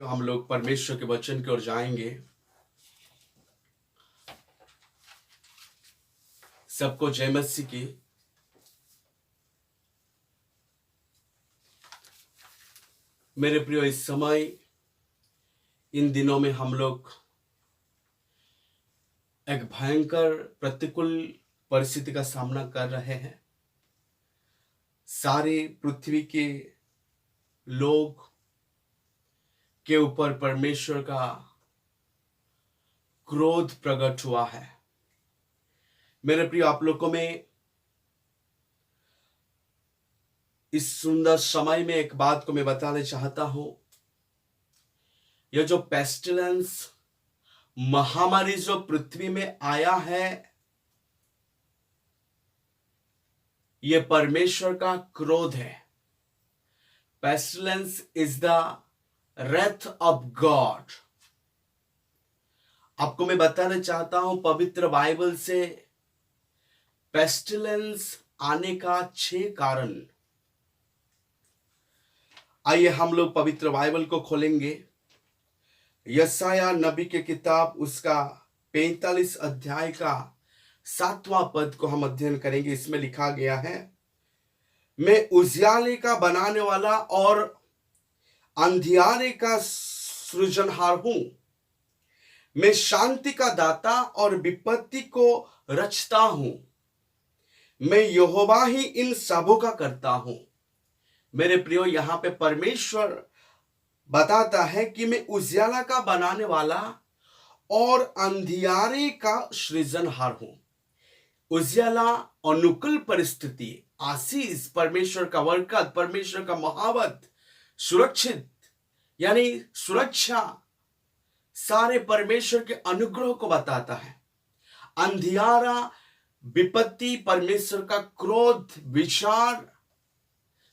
तो हम लोग परमेश्वर के वचन की ओर जाएंगे। सबको जय मसीह की। मेरे प्रियो, इस समय इन दिनों में हम लोग एक भयंकर प्रतिकूल परिस्थिति का सामना कर रहे हैं। सारे पृथ्वी के लोग के ऊपर परमेश्वर का क्रोध प्रकट हुआ है। मेरे प्रिय, आप लोगों में इस सुंदर समय में एक बात को मैं बताना चाहता हूं। यह जो पेस्टिलेंस महामारी जो पृथ्वी में आया है, यह परमेश्वर का क्रोध है। Pestilence is the wrath of God. आपको मैं बताना चाहता हूं पवित्र बाइबल से पेस्टिलेंस आने का 6 कारण। आइए हम लोग पवित्र बाइबल को खोलेंगे। यशाया नबी की किताब उसका 45 अध्याय का 7वां पद को हम अध्ययन करेंगे। इसमें लिखा गया है, मैं उजियाले का बनाने वाला और अंधियारे का सृजनहार हूं। मैं शांति का दाता और विपत्ति को रचता हूं। मैं यहोवा ही इन सबों का करता हूं। मेरे प्रियो, यहां पे परमेश्वर बताता है कि मैं उजियाला का बनाने वाला और अंधियारे का सृजनहार हूं। उजियाला अनुकूल परिस्थिति, आशीष, परमेश्वर का बरकत, परमेश्वर का महावत, सुरक्षित यानी सुरक्षा, सारे परमेश्वर के अनुग्रह को बताता है। अंधियारा विपत्ति, परमेश्वर का क्रोध, विचार,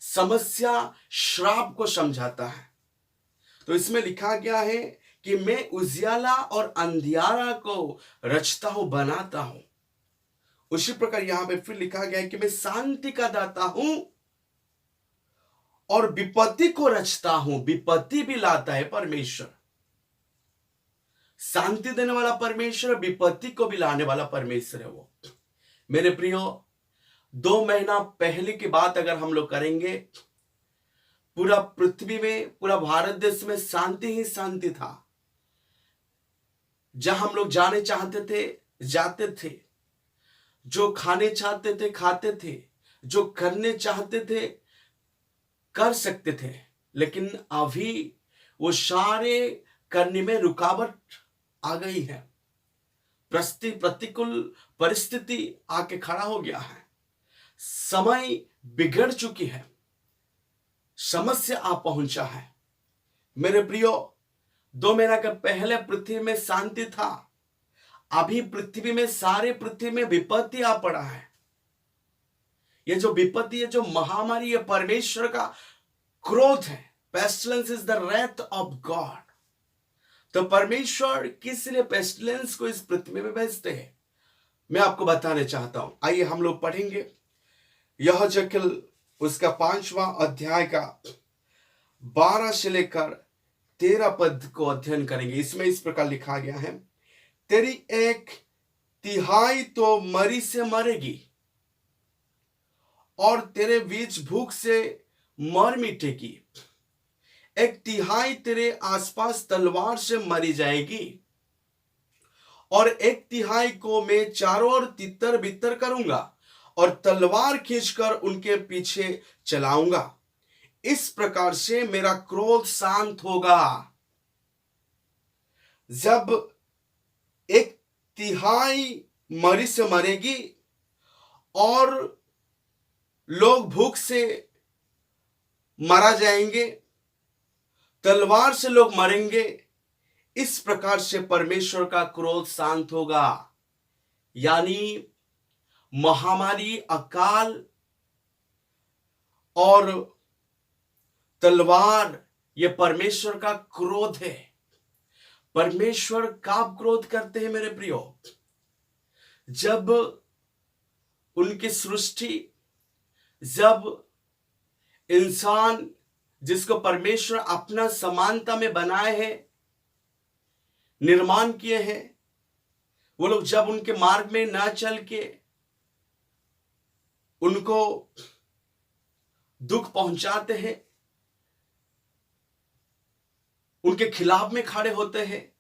समस्या, श्राप को समझाता है। तो इसमें लिखा गया है कि मैं उजियाला और अंधियारा को रचता हूं, बनाता हूं। उसी प्रकार यहां पे फिर लिखा गया है कि मैं शांति का दाता हूं और विपत्ति को रचता हूं। विपत्ति भी लाता है परमेश्वर। शांति देने वाला परमेश्वर, विपत्ति को भी लाने वाला परमेश्वर है वो। मेरे प्रियो, 2 महीना पहले की बात अगर हम लोग करेंगे, पूरा पृथ्वी में, पूरा भारत देश में शांति ही शांति था। जहां हम लोग जाने चाहते थे जाते थे, जो खाने चाहते थे खाते थे, जो करने चाहते थे कर सकते थे। लेकिन अभी वो सारे करने में रुकावट आ गई है। प्रतिकूल परिस्थिति आके खड़ा हो गया है। समय बिगड़ चुकी है, समस्या आ पहुंचा है। मेरे प्रियो, 2 महीना के पहले पृथ्वी में शांति था। अभी पृथ्वी में, सारे पृथ्वी में विपत्ति आ पड़ा है। ये जो विपत्ति है, जो महामारी, ये परमेश्वर का क्रोध है। Pestilence is the wrath of God. तो परमेश्वर किस लिए पेस्टिलेंस को इस पृथ्वी में भेजते हैं, मैं आपको बताने चाहता हूं। आइए हम लोग पढ़ेंगे यहोजकील उसका 5वां अध्याय का 12 से लेकर 13 पद को अध्ययन करेंगे। इसमें इस प्रकार लिखा गया है, तेरी 1/3 तो मरी से मरेगी और तेरे बीच भूख से मर मिटेगी। 1/3 तेरे आसपास तलवार से मरी जाएगी और 1/3 को मैं चारों ओर तितर बितर करूंगा और तलवार खींचकर उनके पीछे चलाऊंगा। इस प्रकार से मेरा क्रोध शांत होगा। जब 1/3 मरी से मरेगी और लोग भूख से मारा जाएंगे, तलवार से लोग मरेंगे, इस प्रकार से परमेश्वर का क्रोध शांत होगा। यानी महामारी, अकाल और तलवार, यह परमेश्वर का क्रोध है। परमेश्वर कब क्रोध करते हैं मेरे प्रियो? जब उनकी सृष्टि, जब इंसान जिसको परमेश्वर अपना समानता में बनाए हैं, निर्माण किए हैं, वो लोग जब उनके मार्ग में ना चल के उनको दुख पहुंचाते हैं, उनके खिलाफ में खड़े होते हैं,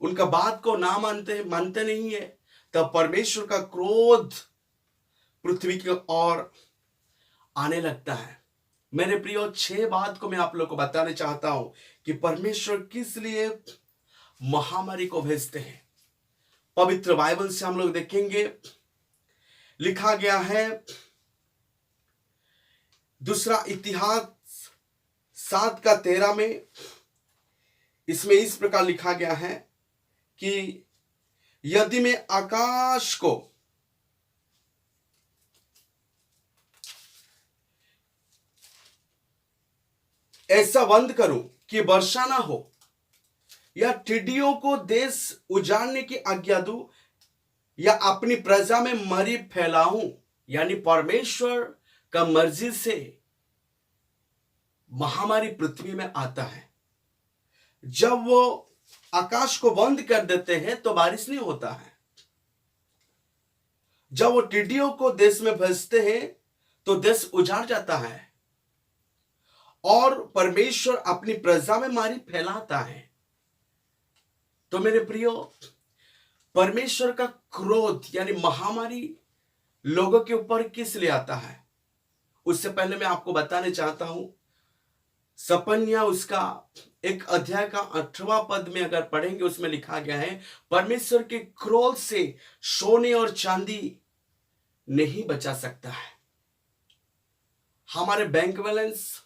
उनका बात को ना मानते नहीं है, तब परमेश्वर का क्रोध पृथ्वी की ओर आने लगता है। मेरे प्रियो, 6 बात को मैं आप लोग को बताने चाहता हूं कि परमेश्वर किस लिए महामारी को भेजते हैं। पवित्र बाइबल से हम लोग देखेंगे, लिखा गया है दूसरा इतिहास 7:13 में, इसमें इस प्रकार लिखा गया है कि यदि मैं आकाश को ऐसा बंद करूं कि वर्षा ना हो, या टिड्डियों को देश उजाड़ने की आज्ञा दूं, या अपनी प्रजा में मरी फैलाऊं, यानी परमेश्वर का मर्जी से महामारी पृथ्वी में आता है। जब वो आकाश को बंद कर देते हैं तो बारिश नहीं होता है। जब वो टिड्डियों को देश में भेजते हैं तो देश उजाड़ जाता है, और परमेश्वर अपनी प्रजा में मारी फैलाता है। तो मेरे प्रियो, परमेश्वर का क्रोध यानी महामारी लोगों के ऊपर किस लिए आता है, उससे पहले मैं आपको बताने चाहता हूं। सपन्या उसका 1 अध्याय का 18वां पद में अगर पढ़ेंगे, उसमें लिखा गया है, परमेश्वर के क्रोध से सोने और चांदी नहीं बचा सकता है। हमारे बैंक बैलेंस,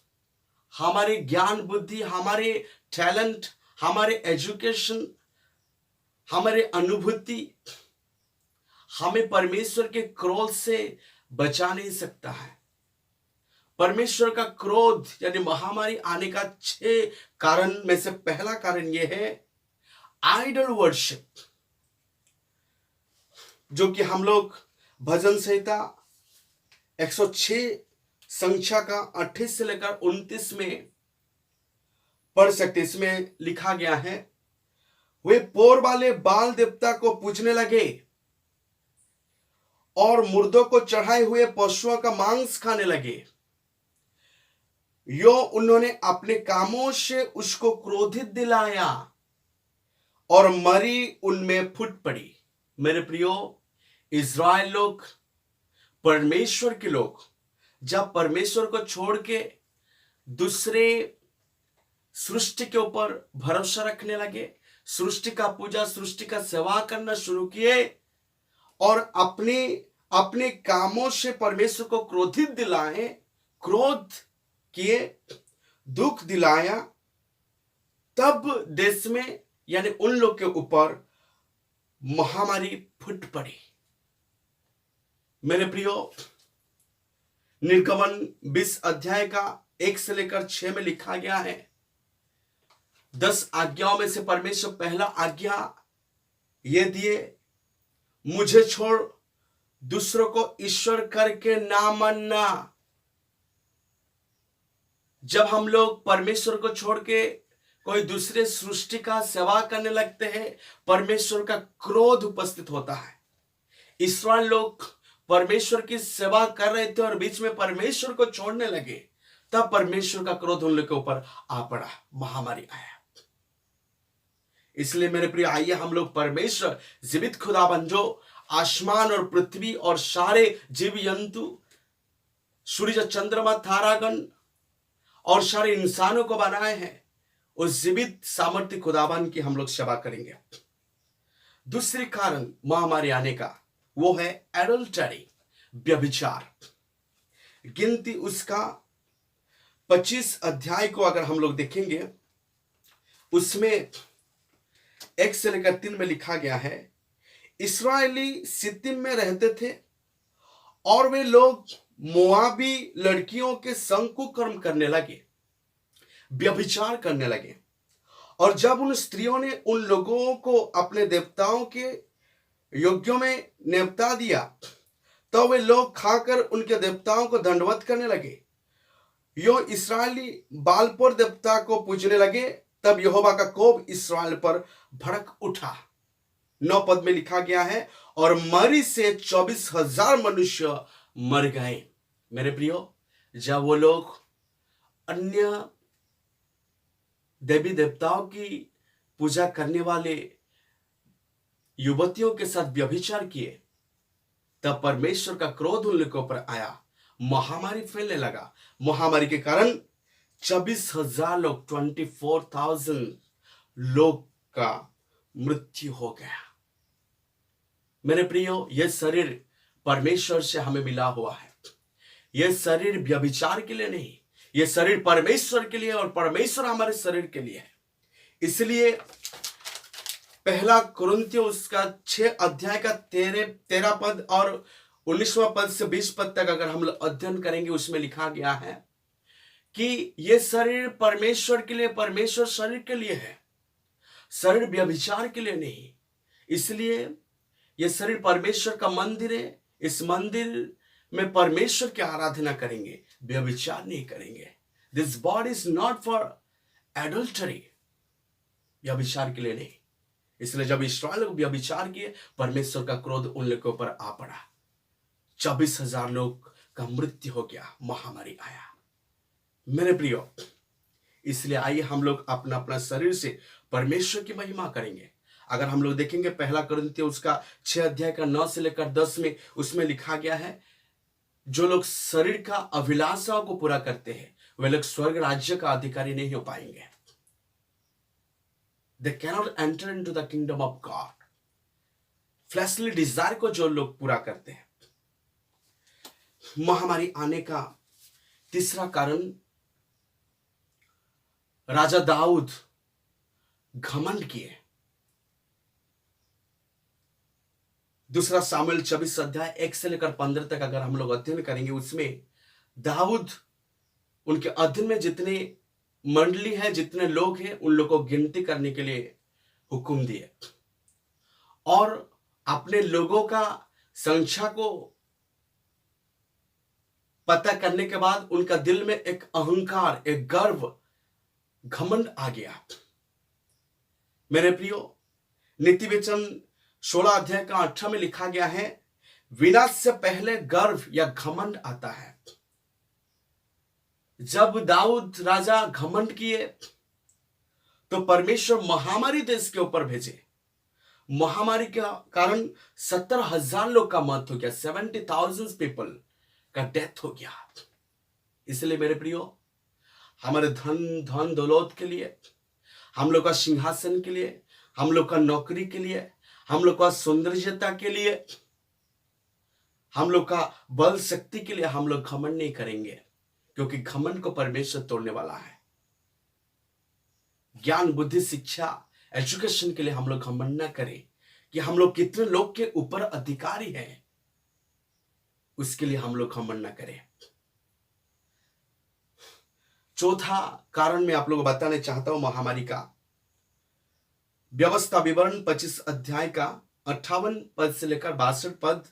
हमारे ज्ञान बुद्धि, हमारे टैलेंट, हमारे एजुकेशन, हमारे अनुभूति हमें परमेश्वर के क्रोध से बचा नहीं सकता है। परमेश्वर का क्रोध यानी महामारी आने का 6 कारण में से पहला कारण यह है आइडल वर्शिप, जो कि हम लोग भजन संहिता 106 संख्या का 28 से लेकर 29 में पढ़ सकते। इसमें लिखा गया है, वे पोर वाले बाल देवता को पूजने लगे और मुर्दों को चढ़ाए हुए पशुओं का मांस खाने लगे। यो उन्होंने अपने कामों से उसको क्रोधित दिलाया और मरी उनमें फूट पड़ी। मेरे प्रियो, इज़राइल लोग, परमेश्वर के लोग, जब परमेश्वर को छोड़ के दूसरे सृष्टि के ऊपर भरोसा रखने लगे, सृष्टि का पूजा, सृष्टि का सेवा करना शुरू किए और अपने कामों से परमेश्वर को क्रोधित दिलाए, क्रोध किए, दुख दिलाया, तब देश में यानी उन लोग के ऊपर महामारी फूट पड़ी। मेरे प्रियो, निर्गमन 20 अध्याय का 1 से लेकर 6 में लिखा गया है, 10 आज्ञाओं में से परमेश्वर पहला आज्ञा ये दिए, मुझे छोड़ दूसरों को ईश्वर करके ना मानना। जब हम लोग परमेश्वर को छोड़ के कोई दूसरे सृष्टि का सेवा करने लगते हैं, परमेश्वर का क्रोध उपस्थित होता है। इस्राएल लोग परमेश्वर की सेवा कर रहे थे और बीच में परमेश्वर को छोड़ने लगे, तब परमेश्वर का क्रोध उन लोग के ऊपर आ पड़ा, महामारी आया। इसलिए मेरे प्रिय, आइए हम लोग परमेश्वर जीवित खुदाबंद, जो आसमान और पृथ्वी और सारे जीव जंतु, सूर्य चंद्रमा तारागण और सारे इंसानों को बनाए हैं, उस जीवित सामर्थ्य खुदाबंद की हम लोग सेवा करेंगे। दूसरी कारण महामारी आने का वो है एडल्टरी, व्यभिचार। गिनती उसका 25 अध्याय को अगर हम लोग देखेंगे, उसमें 1 से लेकर 3 में लिखा गया है, इस्राएली सित्तीम में रहते थे और वे लोग मोआबी लड़कियों के संग कुकर्म करने लगे, व्यभिचार करने लगे। और जब उन स्त्रियों ने उन लोगों को अपने देवताओं के योग्यों में निपटा दिया, तो वे लोग खाकर उनके देवताओं को दंडवत करने लगे। यो इसराइली बालपोर देवता को पूजने लगे, तब यहोवा का कोप इसराइल पर भड़क उठा। 9 पद में लिखा गया है, और मरी से 24,000 मनुष्य मर गए। मेरे प्रियो, जब वो लोग अन्य देवी देवताओं की पूजा करने वाले युवतियों के साथ व्यभिचार किए, तब परमेश्वर का क्रोध उन लोगों पर आया, महामारी फैलने लगा। महामारी के कारण 24,000 लोग, 24,000 लोग का मृत्यु हो गया। मेरे प्रियो, यह शरीर परमेश्वर से हमें मिला हुआ है। यह शरीर व्यभिचार के लिए नहीं, यह शरीर परमेश्वर के लिए, और परमेश्वर हमारे शरीर के लिए है। इसलिए पहला कुरिन्थियों उसका 6 अध्याय का 13 पद और 19वां पद से 20 पद तक अगर हम लोग अध्ययन करेंगे, उसमें लिखा गया है कि यह शरीर परमेश्वर के लिए, परमेश्वर शरीर के लिए है, शरीर व्यभिचार के लिए नहीं। इसलिए यह शरीर परमेश्वर का मंदिर है। इस मंदिर में परमेश्वर की आराधना करेंगे, व्यभिचार नहीं करेंगे। This body is not for adultery, व्यभिचार के लिए नहीं। इसलिए जब इस्राएल लोग व्यभिचार किए, परमेश्वर का क्रोध उन लोगों पर आ पड़ा। 24,000 लोग का मृत्यु हो गया, महामारी आया। मेरे प्रियो, इसलिए आइए हम लोग अपना अपना शरीर से परमेश्वर की महिमा करेंगे। अगर हम लोग देखेंगे पहला कुरिन्थियों उसका 6 अध्याय का 9 से लेकर 10 में, उसमें लिखा गया है, जो लोग शरीर का अभिलाषाओं को पूरा करते हैं, वे लोग स्वर्ग राज्य का अधिकारी नहीं हो पाएंगे। They cannot enter into the kingdom of God. Fleshly desire को जो लोग पूरा करते हैं। महामारी आने का तीसरा कारण, राजा दाऊद घमंड किए। दूसरा सामुएल 24 अध्याय 1 से लेकर 15 तक अगर हम लोग अध्ययन करेंगे, उसमें दाऊद उनके अध्ययन में जितने मंडली है, जितने लोग हैं, उन लोगों को गिनती करने के लिए हुक्म दिए, और अपने लोगों का संख्या को पता करने के बाद उनका दिल में एक अहंकार, एक गर्व, घमंड आ गया। मेरे प्रियो, नीति वचन 16 अध्याय का 18 में लिखा गया है, विनाश से पहले गर्व या घमंड आता है। जब दाऊद राजा घमंड किए तो परमेश्वर महामारी देश के ऊपर भेजे। महामारी के कारण 70,000 लोग का मौत हो गया, 70,000 पीपल का डेथ हो गया। इसलिए मेरे प्रियो, हमारे धन दौलत के लिए, हम लोग का सिंहासन के लिए, हम लोग का नौकरी के लिए, हम लोग का सौंदर्यता के लिए, हम लोग का बल शक्ति के लिए हम लोग घमंड नहीं करेंगे, क्योंकि घमंड को परमेश्वर तोड़ने वाला है। ज्ञान, बुद्धि, शिक्षा, एजुकेशन के लिए हम लोग घमंड ना करें कि हम लोग कितने लोग के ऊपर अधिकारी हैं, उसके लिए हम लोग घमंड ना करें। चौथा कारण मैं आप लोगों को बताना चाहता हूं महामारी का। व्यवस्था विवरण 25 अध्याय का 58 पद से लेकर 62 पद,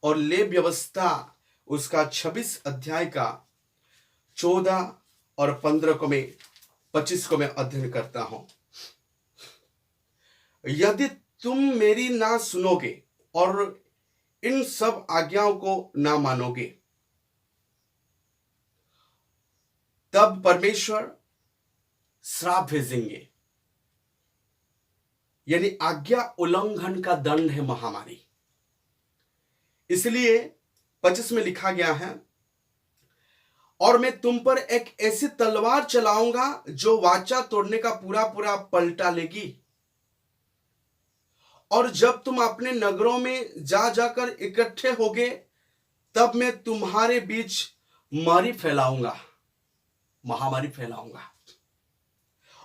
और ले व्यवस्था उसका 26 अध्याय का 14 और 15 को मैं 25 को मैं अध्ययन करता हूं। यदि तुम मेरी ना सुनोगे और इन सब आज्ञाओं को ना मानोगे, तब परमेश्वर श्राप भेजेंगे। यानी आज्ञा उल्लंघन का दंड है महामारी। इसलिए 25 में लिखा गया है, और मैं तुम पर एक ऐसी तलवार चलाऊंगा जो वाचा तोड़ने का पूरा पूरा पलटा लेगी, और जब तुम अपने नगरों में जा जाकर इकट्ठे होगे, तब मैं तुम्हारे बीच मारी फैलाऊंगा, महामारी फैलाऊंगा,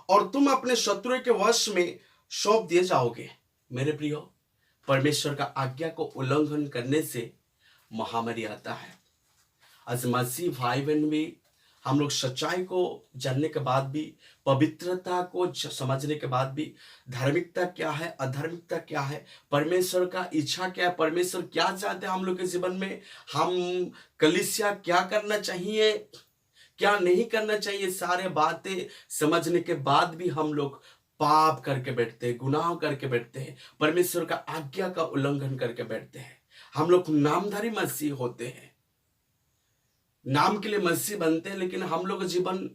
और तुम अपने शत्रु के वश में सौंप दिए जाओगे। मेरे प्रियो, परमेश्वर का आज्ञा को उल्लंघन करने से महामारी आता है। आज मसीह भाई बहन भी, हम लोग सच्चाई को जानने के बाद भी, पवित्रता को समझने के बाद भी, धार्मिकता क्या है, अधार्मिकता क्या है, परमेश्वर का इच्छा क्या है, परमेश्वर क्या चाहते हैं हम लोग के जीवन में, हम कलीसिया क्या करना चाहिए, क्या नहीं करना चाहिए, सारे बातें समझने के बाद भी हम लोग पाप करके बैठते हैं, गुनाह करके बैठते हैं, परमेश्वर का आज्ञा का उल्लंघन करके बैठते हैं। हम लोग नामधारी मसीह होते हैं, नाम के लिए मसीह बनते हैं, लेकिन हम लोग का जीवन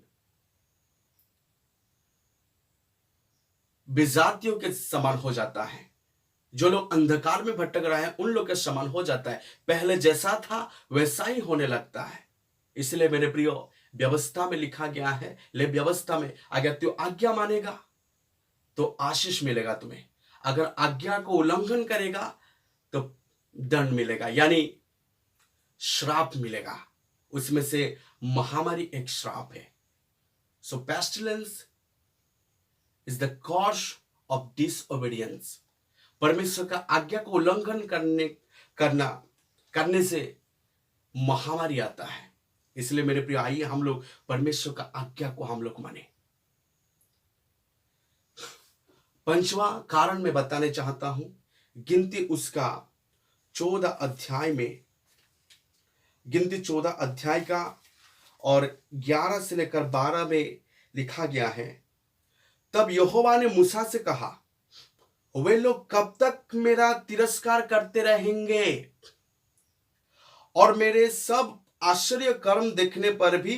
विजातियों के समान हो जाता है। जो लोग अंधकार में भटक रहे हैं उन लोग के समान हो जाता है। पहले जैसा था वैसा ही होने लगता है। इसलिए मेरे प्रियो, व्यवस्था में लिखा गया है, ले व्यवस्था में अगर तू आज्ञा मानेगा तो आशीष मिलेगा तुम्हें, अगर आज्ञा को उल्लंघन करेगा तो दंड मिलेगा, यानी श्राप मिलेगा। उसमें से महामारी एक श्राप है। So pestilence is the cause of disobedience. परमेश्वर का आज्ञा को उल्लंघन करने से महामारी आता है। इसलिए मेरे प्रिय, आइए हम लोग परमेश्वर का आज्ञा को हम लोग माने। पंचवा कारण मैं बताने चाहता हूं, गिनती उसका 14 अध्याय में, गिनती 14 अध्याय का और 11 से लेकर 12 में लिखा गया है, तब यहोवा ने मूसा से कहा, वे लोग कब तक मेरा तिरस्कार करते रहेंगे और मेरे सब आश्चर्य कर्म देखने पर भी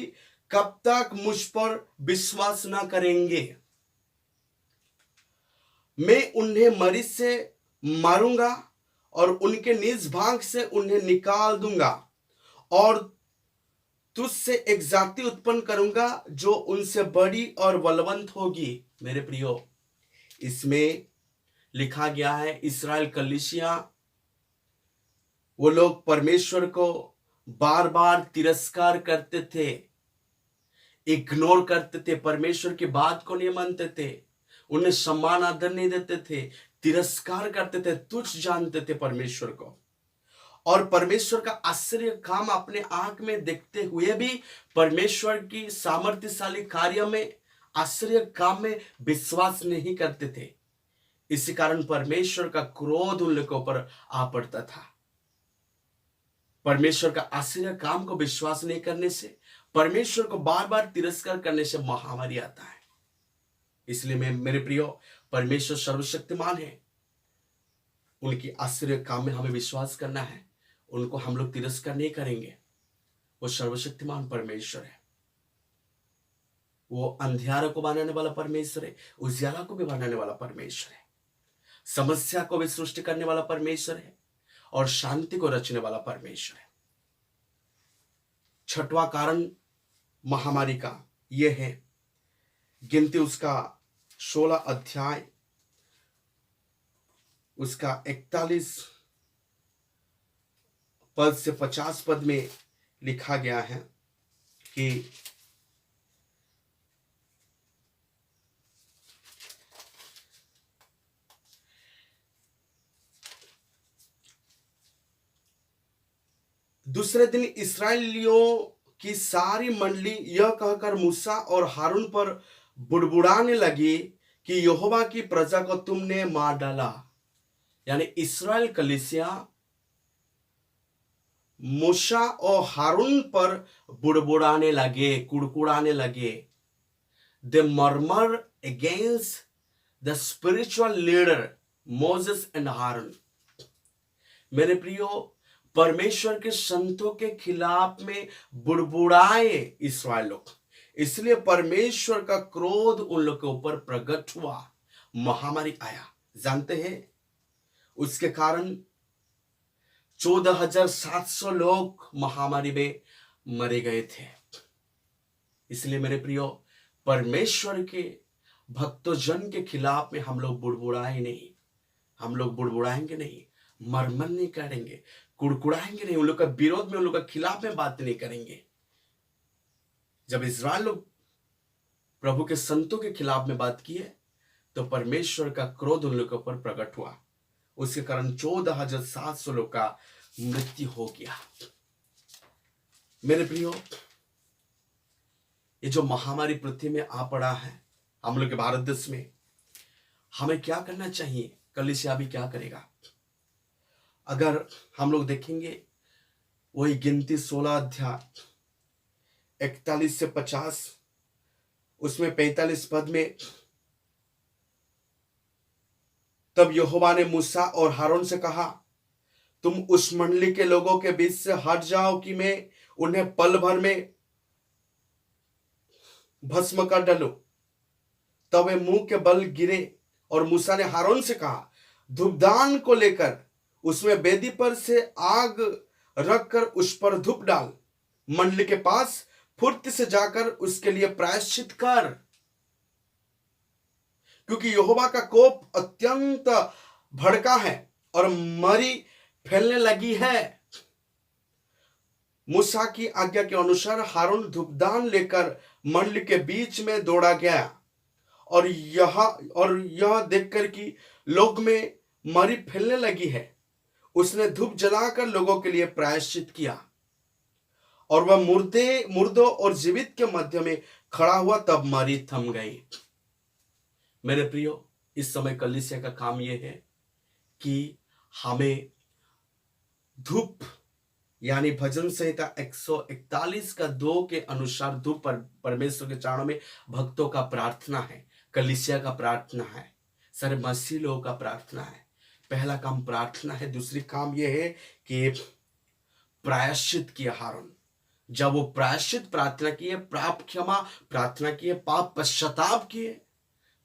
कब तक मुझ पर विश्वास न करेंगे। मैं उन्हें मरी से मारूंगा और उनके निज भाग से उन्हें निकाल दूंगा और तुझसे एक जाति उत्पन्न करूंगा जो उनसे बड़ी और बलवंत होगी। मेरे प्रियो, इसमें लिखा गया है इस्राएल कलीसिया, वो लोग परमेश्वर को बार बार तिरस्कार करते थे, इग्नोर करते थे, परमेश्वर की बात को नहीं मानते थे, उन्हें सम्मान आदर नहीं देते थे, तिरस्कार करते थे, तुच्छ जानते थे परमेश्वर को। और परमेश्वर का आश्चर्य काम अपने आंख में देखते हुए भी परमेश्वर की सामर्थ्यशाली कार्य में, आश्चर्य काम में विश्वास नहीं करते थे। इसी कारण परमेश्वर का क्रोध उन लोगों पर आ पड़ता था। परमेश्वर का आश्चर्य काम को विश्वास नहीं करने से, परमेश्वर को बार बार तिरस्कार करने से महामारी आता है। इसलिए मैं, मेरे प्रियो, परमेश्वर सर्वशक्तिमान है, उनकी आश्चर्य काम में हमें विश्वास करना है, उनको हम लोग तिरस्कार नहीं करेंगे। वो सर्वशक्तिमान परमेश्वर है, वो अंधियारे को बनाने वाला परमेश्वर है, उजियाला को भी बनाने वाला परमेश्वर है, समस्या को भी सृष्टि करने वाला परमेश्वर है और शांति को रचने वाला परमेश्वर है। छठवां कारण महामारी का यह है, गिनती उसका 16 अध्याय उसका 41 पद से 50 पद में लिखा गया है कि दूसरे दिन इस्राएलियों की सारी मंडली यह कहकर मूसा और हारून पर बुड़बुड़ाने लगी कि यहोवा की प्रजा को तुमने मार डाला। यानी इस्राएल कलीसिया मूसा और हारून पर बुड़बुड़ाने लगे, कुड़कुड़ाने लगे। They murmur against the spiritual leader Moses and Haroon. मेरे प्रियो, परमेश्वर के संतों के खिलाफ में बुड़बुड़ाए इस्राएल लोग, इसलिए परमेश्वर का क्रोध उन लोग के ऊपर प्रकट हुआ, महामारी आया। जानते हैं उसके कारण 14,700 लोग महामारी में मरे गए थे। इसलिए मेरे प्रियो, परमेश्वर के भक्तों जन के खिलाफ में हम लोग बुड़बुड़ाए नहीं, हम लोग बुड़बुड़ाएंगे नहीं, मरमर नहीं करेंगे, कुड़कुड़ाएंगे नहीं, उन लोग का विरोध में, उन लोग का खिलाफ में बात नहीं करेंगे। जब इस्राएल लोग प्रभु के संतों के खिलाफ में बात किए तो परमेश्वर का क्रोध उन लोगों पर प्रकट हुआ। उसके कारण 14,700 लोग का मृत्यु हो गया। मेरे प्रियो, ये जो महामारी पृथ्वी में आ पड़ा है हम लोग के भारत देश में, हमें क्या करना चाहिए? कलीसिया भी क्या करेगा? अगर हम लोग देखेंगे वही गिनती 16 अध्याय 41 से 50, उसमें 45 पद में, तब यहोवा ने मूसा और हारून से कहा, तुम उस मंडली के लोगों के बीच से हट जाओ कि मैं उन्हें पल भर में भस्म कर डालूं। तब वे मुंह के बल गिरे और मूसा ने हारून से कहा, धूपदान को लेकर उसमें वेदी पर से आग रखकर उस पर धूप डाल, मंडली के पास फुर्ती से जाकर उसके लिए प्रायश्चित कर, क्योंकि यहोवा का कोप अत्यंत भड़का है और मरी फैलने लगी है। मूसा की आज्ञा के अनुसार हारून धूपदान लेकर मंडली के बीच में दौड़ा गया और यह देखकर कि लोग में मरी फैलने लगी है, उसने धूप जलाकर लोगों के लिए प्रायश्चित किया और वह मुर्दों और जीवित के मध्य में खड़ा हुआ, तब मरी थम गई। मेरे प्रियो, इस समय कलीसिया का काम यह है कि हमें धूप यानी भजन संहिता 141 का 2 के अनुसार धूप पर परमेश्वर के चरणों में भक्तों का प्रार्थना है, कलीसिया का प्रार्थना है, सारे मसीह लोगों का प्रार्थना है। पहला काम प्रार्थना है। दूसरी काम यह है कि प्रायश्चित किया हारून। जब वो प्रायश्चित प्रार्थना किए, पाप क्षमा प्रार्थना किए, पाप पश्चाताप किए,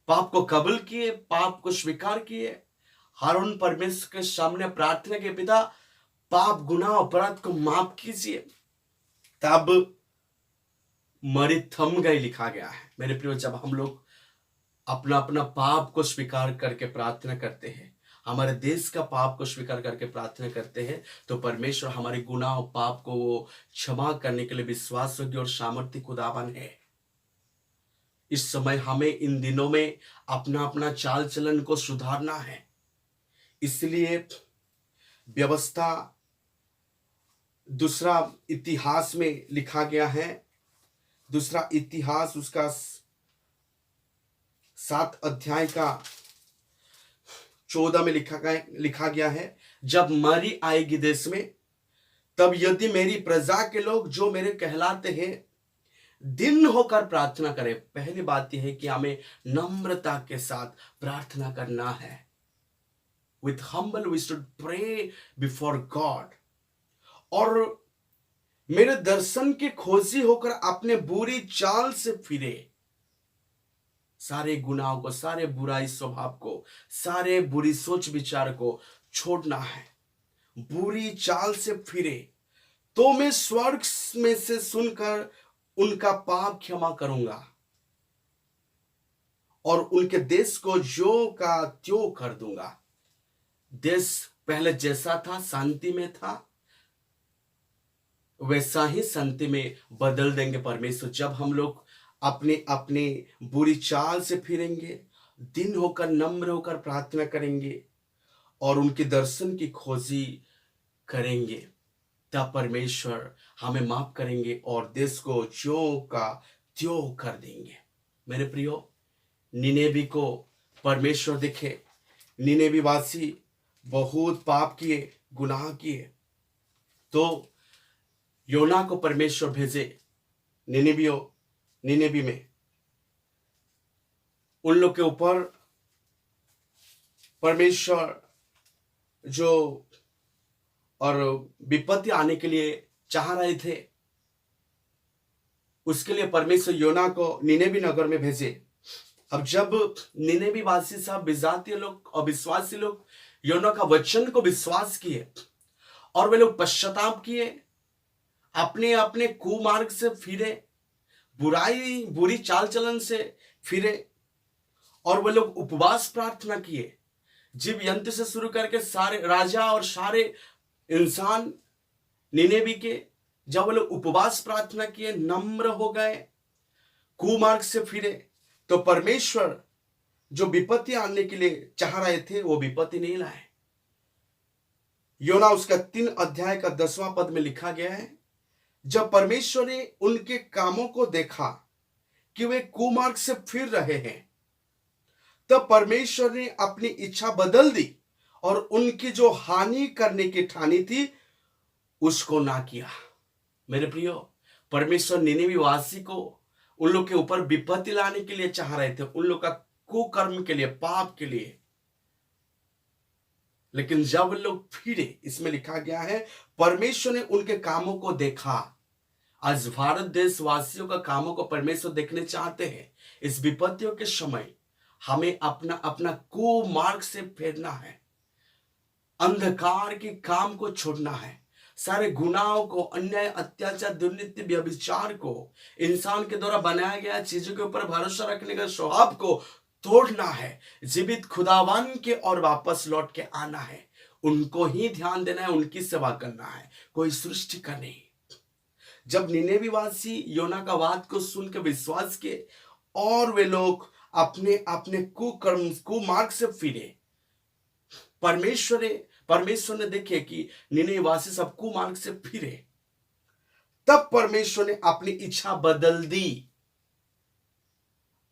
पाप को कबूल किए, पाप को स्वीकार किए, हारून परमेश्वर के सामने प्रार्थना के, पिता पाप गुनाह अपराध को माफ कीजिए, तब मरी थम गई लिखा गया है। मेरे प्रियो, जब हम लोग अपना अपना पाप को स्वीकार करके प्रार्थना करते हैं, हमारे देश का पाप को स्वीकार करके प्रार्थना करते हैं, तो परमेश्वर हमारे गुनाह और पाप को वो क्षमा करने के लिए विश्वासयोग्य और सामर्थ्य खुदावन है। इस समय हमें इन दिनों में अपना अपना चाल चलन को सुधारना है। इसलिए व्यवस्था दूसरा इतिहास में लिखा गया है, दूसरा इतिहास उसका 7 अध्याय का 14 में लिखा गया है, जब मरी आएगी देश में, तब यदि मेरी प्रजा के लोग जो मेरे कहलाते हैं दिन होकर प्रार्थना करें। पहली बात यह है कि हमें नम्रता के साथ प्रार्थना करना है। With humble we should pray before God। और मेरे दर्शन के खोजी होकर अपने बुरी चाल से फिरे। सारे गुनाहों को, सारे बुराई स्वभाव को, सारे बुरी सोच विचार को छोड़ना है। बुरी चाल से फिरे तो मैं स्वर्ग में से सुनकर उनका पाप क्षमा करूंगा और उनके देश को ज्यों का त्यों कर दूंगा। देश पहले जैसा था, शांति में था, वैसा ही शांति में बदल देंगे परमेश्वर, जब हम लोग अपने अपने बुरी चाल से फिरेंगे, दिन होकर नम्र होकर प्रार्थना करेंगे और उनके दर्शन की खोजी करेंगे, तब परमेश्वर हमें माफ करेंगे और देश को ज्यों का त्यों कर देंगे। मेरे प्रियो, निनेवी को परमेश्वर देखे, निनेवी वासी बहुत पाप किए, गुनाह किए, तो योना को परमेश्वर भेजे निनेवी में। उन लोग के ऊपर परमेश्वर जो और विपत्ति आने के लिए चाह रहे थे, उसके लिए परमेश्वर योना को निनेवी नगर में भेजे। अब जब निनेवी वासी सब विजातीय लोग और विश्वासी लोग योना का वचन को विश्वास किए और वे लोग पश्चाताप किए, अपने अपने कुमार्ग से फिरे, बुरी चाल चलन से फिरे और वे लोग उपवास प्रार्थना किए, जीव यंत्र से शुरू करके सारे राजा और सारे इंसान निनेवी के, जब वे लोग उपवास प्रार्थना किए, नम्र हो गए, कुमार्ग से फिरे, तो परमेश्वर जो विपत्ति आने के लिए चाह रहे थे वो विपत्ति नहीं लाए। योना उसका 3 अध्याय का 10वां पद में लिखा गया है, जब परमेश्वर ने उनके कामों को देखा कि वे कुमार्ग से फिर रहे हैं, तब परमेश्वर ने अपनी इच्छा बदल दी और उनकी जो हानि करने की ठानी थी उसको ना किया। मेरे प्रियो, परमेश्वर निनिवे वासी को उन लोग के ऊपर विपत्ति लाने के लिए चाह रहे थे, उन लोग का कुकर्म के लिए, पाप के लिए। लेकिन जब लोग फिरे, इसमें लिखा गया है परमेश्वर ने उनके कामों को देखा। आज भारत देशवासियों का कामों को परमेश्वर देखने चाहते हैं। इस विपत्तियों के समय हमें अपना अपना कुमार्ग से फेरना है, अंधकार के काम को छोड़ना है, सारे गुनाहों को, अन्याय, अत्याचार, दुर्नीति, व्यभिचार को, इंसान के द्वारा बनाया गया चीजों के ऊपर भरोसा रखने का स्वभाव को तोड़ना है। जीवित खुदावन के और वापस लौट के आना है, उनको ही ध्यान देना है, उनकी सेवा करना है, कोई सृष्टि का नहीं। जब निनेवेवासी योना का बात को सुन के विश्वास किए और वे लोग अपने अपने कुकर्म, कुमार्ग से फिरे, परमेश्वर ने देखे कि निनेवेवासी सब कुमार्ग से फिरे, तब परमेश्वर ने अपनी इच्छा बदल दी।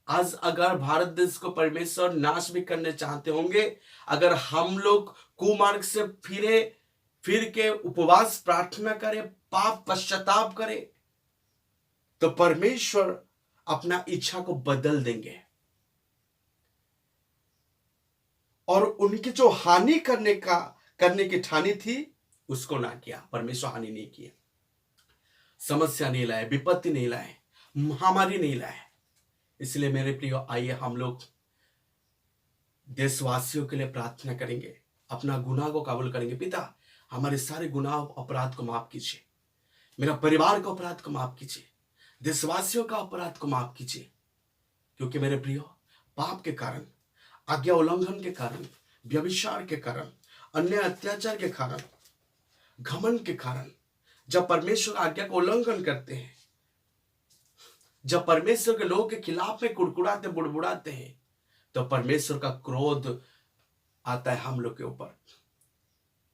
आज अगर भारत देश को परमेश्वर नाश भी करने चाहते होंगे, अगर हम लोग कुमार्ग से फिर के उपवास, प्रार्थना करें, पाप पश्चाताप करें, तो परमेश्वर अपना इच्छा को बदल देंगे और उनकी जो हानि करने की ठानी थी उसको ना किया। परमेश्वर हानि नहीं किया, समस्या नहीं लाए, विपत्ति नहीं लाए, महामारी नहीं लाए। इसलिए मेरे प्रियो, आइए हम लोग देशवासियों के लिए प्रार्थना करेंगे, अपना गुनाह को कबूल करेंगे। पिता, हमारे सारे गुनाह अपराध को माफ कीजिए, मेरा परिवार का अपराध को माफ कीजिए, देशवासियों का अपराध को माफ कीजिए। क्योंकि मेरे प्रियो, पाप के कारण, आज्ञा उल्लंघन के कारण, व्यभिचार के कारण, अन्य अत्याचार के कारण, घमंड के कारण, जब परमेश्वर आज्ञा का उल्लंघन करते हैं, जब परमेश्वर के लोगों के खिलाफ में कुड़कुड़ाते, बुड़बुड़ाते हैं, तो परमेश्वर का क्रोध आता है हम लोग के ऊपर।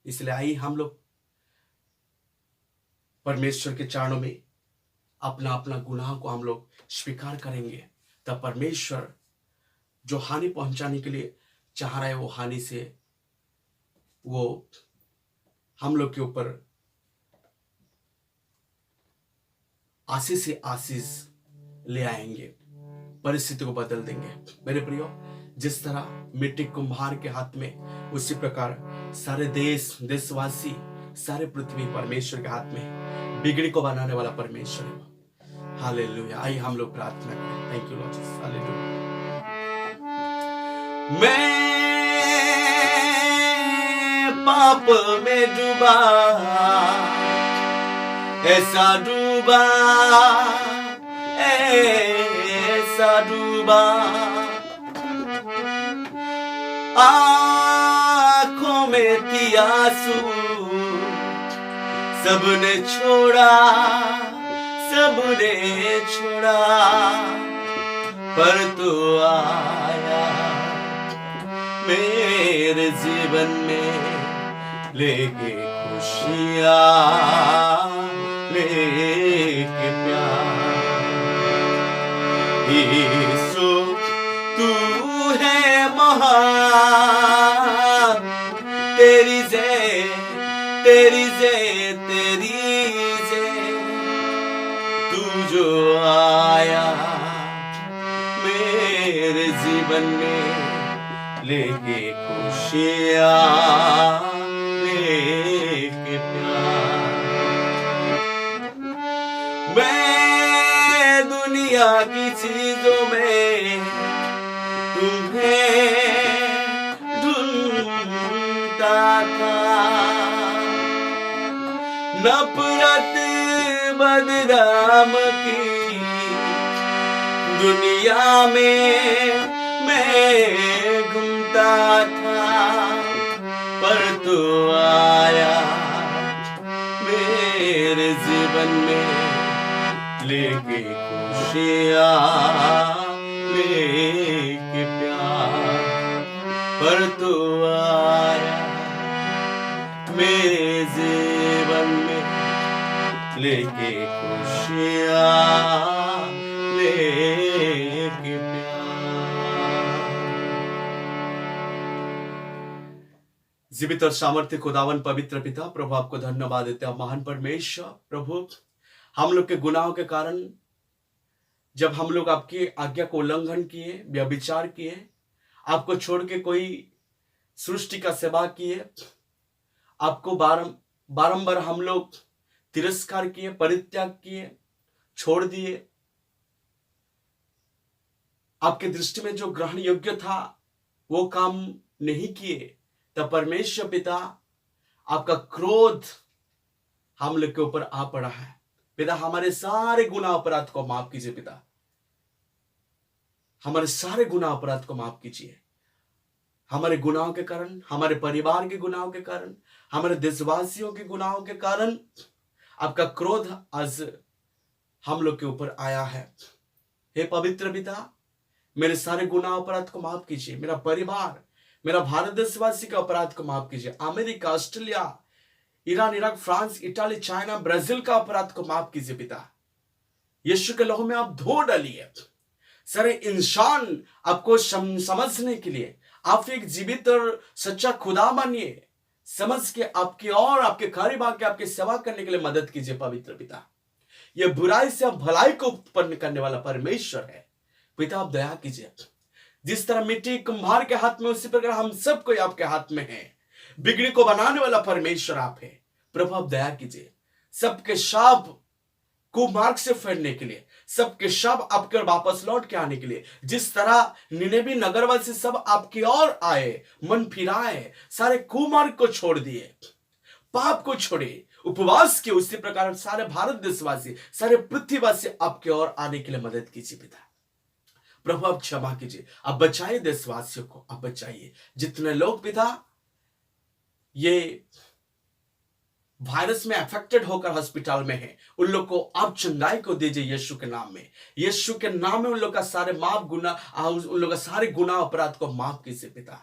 इसलिए आइए हम लोग परमेश्वर के चरणों में अपना अपना गुनाह को हम लोग स्वीकार करेंगे, तब परमेश्वर जो हानि पहुंचाने के लिए चाह रहा है, वो हानि से वो हम लोग के ऊपर आशीष से आशीष ले आएंगे, परिस्थिति को बदल देंगे। मेरे प्रियो, जिस तरह मिट्टी कुम्हार के हाथ में, उसी प्रकार सारे देशवासी, सारे पृथ्वी परमेश्वर के हाथ में, बिगड़ी को बनाने वाला परमेश्वर है। हालेलुया। आइए हम लोग प्रार्थना करें। Thank you Lord Jesus. Hallelujah. मैं पाप में डूबा, ऐसा डूबा, ऐसा डूबा, आँखों में थी आंसू, सबने छोड़ा, सबने छोड़ा, पर तू आया मेरे जीवन में, लेके खुशियाँ, लेके प्यार। यीशु तू है महान, तेरी जय, तेरी जय, तेरी जय। तू जो आया मेरे जीवन में, लेके खुशियाँ, लेके प्यार। मैं दुनिया की चीजों में तुम्हें ढूंढता था, नफरत बदनाम की दुनिया में मैं घूमता था, पर तू आया मेरे जीवन में, लेके खुशियाँ, लेके प्यार। पर तू आया मेरे जीवन में, लेके खुशियाँ, लेके जीवित और सामर्थ्य खुदावन पवित्र पिता, प्रभु आपको धन्यवाद देते हैं। महान परमेश्वर, प्रभु हम लोग के गुनाहों के कारण जब हम लोग आपकी आज्ञा को उल्लंघन किए, व्यभिचार किए, आपको छोड़ के कोई सृष्टि का सेवा किए, आपको बारंबार हम लोग तिरस्कार किए, परित्याग किए, छोड़ दिए, आपके दृष्टि में जो ग्रहण योग्य था वो काम नहीं किए, तब परमेश्वर पिता आपका क्रोध हम लोग के ऊपर आ पड़ा है। पिता हमारे सारे गुनाह अपराध को माफ कीजिए। पिता हमारे सारे गुनाह अपराध को माफ कीजिए। हमारे गुनाहों के कारण, हमारे परिवार के गुनाहों के कारण, हमारे देशवासियों के गुनाहों के कारण आपका क्रोध आज हम लोग के ऊपर आया है। हे पवित्र पिता, मेरे सारे गुनाह अपराध को माफ कीजिए। मेरा परिवार, मेरा भारत देशवासी का अपराध को माफ कीजिए। America, Australia, Iran, Iraq, France, Italy, China, Brazil का अपराध को माफ कीजिए। पिता यीशु के लहू में आप धो डालिए। सारे इंसान आपको समझने के लिए आप एक जीवित और सच्चा खुदा मानिए, समझ के आपकी और आपके करीब आके आपकी सेवा करने के लिए मदद कीजिए। पवित्र पिता, यह बुराई से आप भलाई को उत्पन्न करने वाला परमेश्वर है। पिता आप दया कीजिए। जिस तरह मिट्टी कुम्हार के हाथ में, उसी प्रकार हम सब कोई आपके हाथ में है। बिगड़ी को बनाने वाला परमेश्वर आप है। प्रभु आप दया कीजिए। सबके शाप कुमार्ग से फेरने के लिए, सबके शव आपके ओर वापस लौट के आने के लिए, जिस तरह निनेवी नगरवासी सब आपकी ओर आए, मन फिराए, सारे कुमार्ग को छोड़ दिए, पाप को छोड़े, उपवास किए, उसी प्रकार सारे भारत देशवासी, सारे पृथ्वीवासी आपके ओर आने के लिए मदद कीजिए। पिता प्रभु आप क्षमा कीजिए। आप बचाइए देशवासियों को, आप बचाइए। जितने लोग पिता ये वायरस में अफेक्टेड होकर हॉस्पिटल में हैं, उन लोग को आप चंगाई को दीजिए यीशु के नाम में। यीशु के नाम में उन लोग का सारे उन लोग का सारे गुनाह अपराध को माफ कीजिए। पिता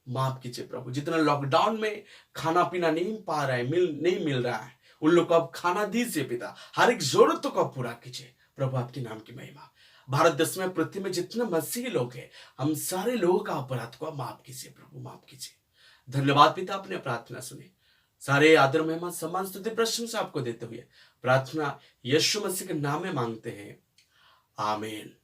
माफ कीजिए प्रभु। जितना लॉकडाउन में खाना पीना नहीं पा रहे, नहीं मिल रहा है, उन लोग को आप खाना दीजिए। पिता हर एक जरूरतों को पूरा कीजिए। प्रभु आपके नाम की महिमा। भारत देश में, पृथ्वी में जितने मसीही लोग हैं, हम सारे लोगों का अपराध को माफ कीजिए। प्रभु माफ कीजिए। धन्यवाद पिता, अपने प्रार्थना सुने। सारे आदर, महिमा, सम्मान, स्तुति, प्रशंसा आपको देते हुए प्रार्थना यीशु मसीह के नाम में मांगते हैं, आमीन।